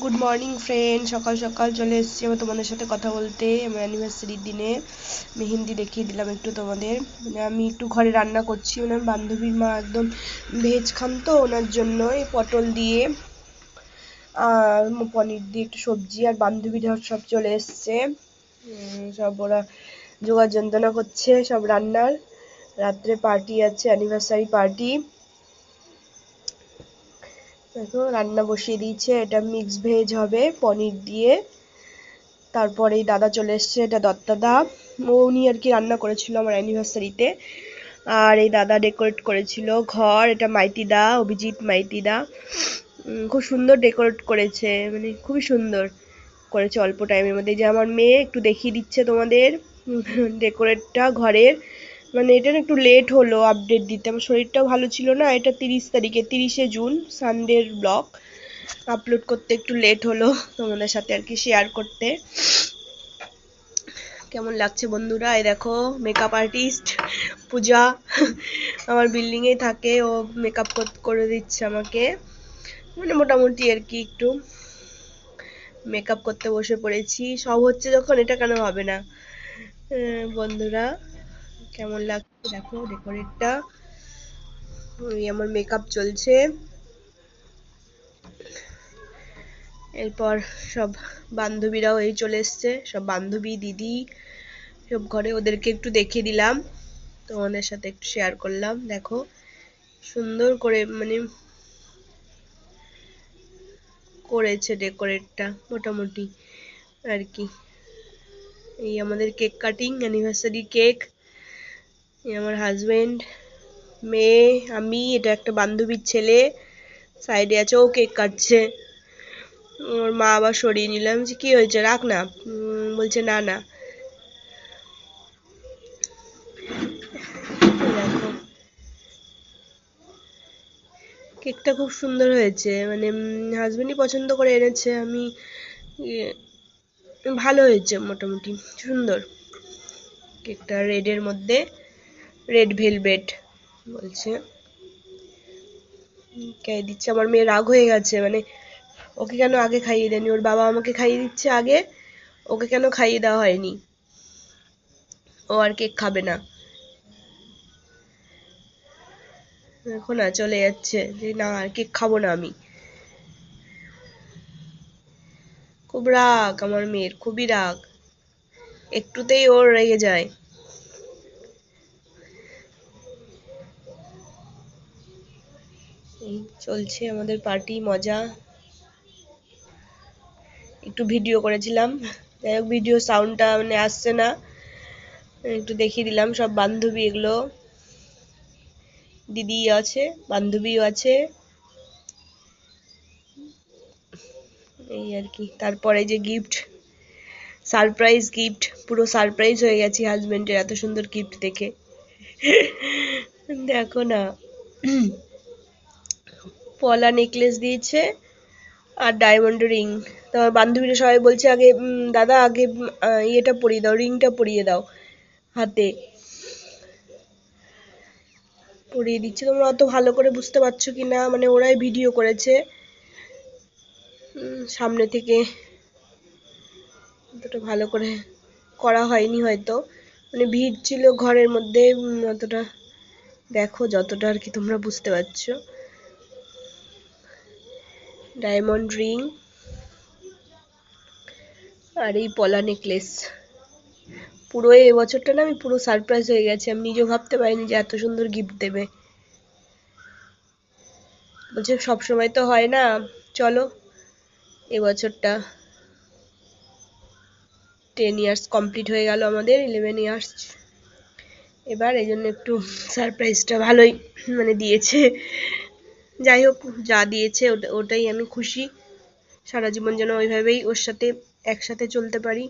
Good morning friend, সকাল সকাল চলে এসেছি আমি তোমাদের সাথে কথা বলতে। আমার অ্যানিভার্সারির দিনে মেহেন্দি দেখিয়ে দিলাম একটু তোমাদের। আমি একটু ঘরে রান্না করছি, আমার বান্ধবীর মা একদম ভেজ খান তো, ওনার জন্য এই পটল দিয়ে আর পনির দিয়ে একটু সবজি, আর বান্ধবীরা সব চলে এসছে। সব ওরা জোগাড় যন্ত্রণা করছে সব রান্নার। রাত্রে পার্টি আছে, অ্যানিভার্সারি পার্টি। দেখো রান্না বসিয়ে দিয়েছে, এটা মিক্স ভেজ হবে পনির দিয়ে। তারপরে এই দাদা চলে এসছে, এটা দত্তদা, উনি আর কি রান্না করেছিল আমার অ্যানিভার্সারিতে। আর এই দাদা ডেকোরেট করেছিল ঘর, এটা মাইতিদা, অভিজিৎ মাইতিদা। খুব সুন্দর ডেকোরেট করেছে, মানে খুবই সুন্দর করেছে অল্প টাইমের মধ্যে। যে আমার মেয়ে একটু দেখিয়ে দিচ্ছে তোমাদের ডেকোরেটটা ঘরের। মানে এটা একটু লেট হলো আপডেট দিতে, আমার শরীরটাও ভালো ছিল না। এটা 30 তারিখে, 30শে জুন, সানডের ব্লগ আপলোড করতে একটু লেট হলো, তোমাদের সাথে আর কি শেয়ার করতে। কেমন লাগছে বন্ধুরা? এই দেখো মেকআপ আর্টিস্ট পূজা আমার বিল্ডিং এ থাকে, ও মেকআপ করে দিচ্ছে আমাকে। মানে মোটামুটি আর কি একটু মেকআপ করতে বসে পড়েছি। সব হচ্ছে যখন, এটা কেন হবে না? বন্ধুরা কেমন লাগছে দেখো ডেকোরেটটা। আমার মেকআপ চলছে। এরপর সব বান্ধবীরাও এই চলে এসছে, সব বান্ধবী দিদি সব ঘরে, ওদেরকে একটু দেখিয়ে দিলাম, তোমাদের সাথে একটু শেয়ার করলাম। দেখো সুন্দর করে মানে করেছে ডেকোরেটটা মোটামুটি আর কি। এই আমাদের কেক কাটিং, অ্যানিভার্সারি কেক। এই আমার হাজবেন্ড, মেয়ে, আমি, এটা একটা বান্ধবীর ছেলে সাইডে আছে, ও কেক কাটছে। ওর মা আবার সরিয়ে নিলাম, যে কি হয়েছে রাখ না, বলছে না না। দেখো কেকটা খুব সুন্দর হয়েছে, মানে হাজবেন্ডই পছন্দ করে এনেছে। আমি ভালো হয়েছে মোটামুটি সুন্দর। কেকটা রেডের মধ্যে, রেড ভেলভেট বলছে। কে দিচ্ছে, আমার মেয়ে রাগ হয়ে গেছে, মানে ওকে কেন আগে খাইয়ে দেয়নি, ওর বাবা আমাকে খাইয়ে দিচ্ছে আগে, ওকে কেন খাইয়ে দেওয়া হয়নি, ও আর কেক খাবে না। এখন না চলে যাচ্ছে যে না আর কেক খাবো না আমি। খুব রাগ আমার মেয়ের, খুবই রাগ, একটুতেই ওর রেগে যায়। এই চলছে আমাদের পার্টি, মজা। একটু ভিডিও করেছিলাম, যাই হোক ভিডিও সাউন্ডটা মানে আসছে না, একটু দেখিয়ে দিলাম। সব বান্ধবী এগুলো, দিদি আছে, বান্ধবীও আছে, এই আর কি। তারপরে যে গিফট, সারপ্রাইজ গিফট, পুরো সারপ্রাইজ হয়ে গেছি হাজবেন্ডের এত সুন্দর গিফট দেখে। দেখো না, পলা নেকলেস দিয়েছে আর ডায়মন্ড রিং। তোমার বান্ধবীরা সবাই বলছে আগে দাদা আগে ইয়েটা পরিয়ে দাও, রিংটা পরিয়ে দাও হাতে। পরিয়ে দিচ্ছে, তোমরা অত ভালো করে বুঝতে পারছো কি না, মানে ওরাই ভিডিও করেছে সামনে থেকে, অতটা ভালো করে করা হয়নি হয়তো, মানে ভিড় ছিল ঘরের মধ্যে অতটা। দেখো যতটা আর কি তোমরা বুঝতে পারছো। ডায়মন্ড রিং আর এই পলা নেকলেস, পুরো এই বছরটা না আমি পুরো সারপ্রাইজ হয়ে গেছি, আমি নিজেও ভাবতে পারিনি যে এত সুন্দর গিফট দেবে। বলছে সব সময় তো হয় না, চলো এবছরটা 10 ইয়ার্স কমপ্লিট হয়ে গেল, আমাদের 11 ইয়ার্স এবার, এই জন্য একটু সারপ্রাইজটা ভালোই মানে দিয়েছে। যাই হোক যা দিয়েছে ওটাই আমি খুশি, সারা জীবন যেন ওইভাবেই ওর সাথে একসাথে চলতে পারি।